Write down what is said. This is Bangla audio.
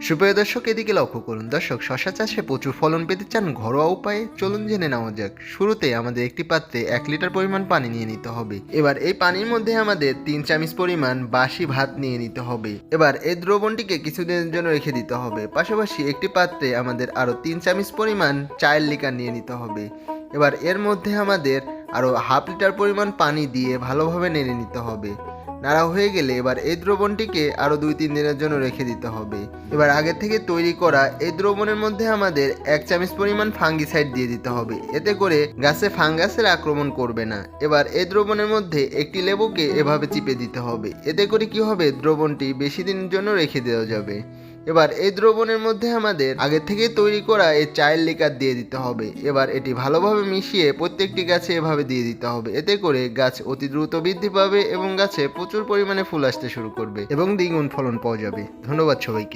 সুপ্রিয় দর্শক, এদিকে লক্ষ্য করুন। দর্শক, শশা চাষে প্রচুর ফলন পেতে চান ঘরোয়া উপায়ে? চলুন জেনে নেওয়া যাক। শুরুতে আমাদের একটি পাত্রে 1 লিটার পরিমাণ পানি নিয়ে নিতে হবে। এবার এই পানির মধ্যে আমাদের 3 চামচ পরিমাণ বাসি ভাত নিয়ে নিতে হবে। এবার এই দ্রবণটিকে কিছুদিনের জন্য রেখে দিতে হবে। পাশাপাশি একটি পাত্রে আমাদের আরও 3 চামচ পরিমাণ চায়ের লিকার নিয়ে নিতে হবে। এবার এর মধ্যে আমাদের আরও হাফ লিটার পরিমাণ পানি দিয়ে ভালোভাবে নেড়ে নিতে হবে। নাড়া হয়ে গেলে এবার এই দ্রবণটিকে আরও 2-3 দিনের জন্য রেখে দিতে হবে। এবার আগে থেকে তৈরি করা এই দ্রবণের মধ্যে আমাদের 1 চামচ পরিমাণ ফাঙ্গিসাইড দিয়ে দিতে হবে। এতে করে গাছে ফাঙ্গাসের আক্রমণ করবে না। এবার এই দ্রবণের মধ্যে একটি লেবুকে এভাবে চিপে দিতে হবে। এতে করে কি হবে, দ্রবণটি বেশি দিনের জন্য রেখে দেওয়া যাবে। এবার এই দ্রবণের মধ্যে আমাদের আগে থেকে তৈরি করা এই চায়ের লিকার দিয়ে দিতে হবে। এবার এটি ভালোভাবে মিশিয়ে প্রত্যেকটি গাছে এভাবে দিয়ে দিতে হবে। এতে করে গাছ অতি দ্রুত বৃদ্ধি পাবে এবং গাছে প্রচুর পরিমাণে ফুল আসতে শুরু করবে এবং দ্বিগুণ ফলন পাওয়া যাবে। ধন্যবাদ সবাইকে।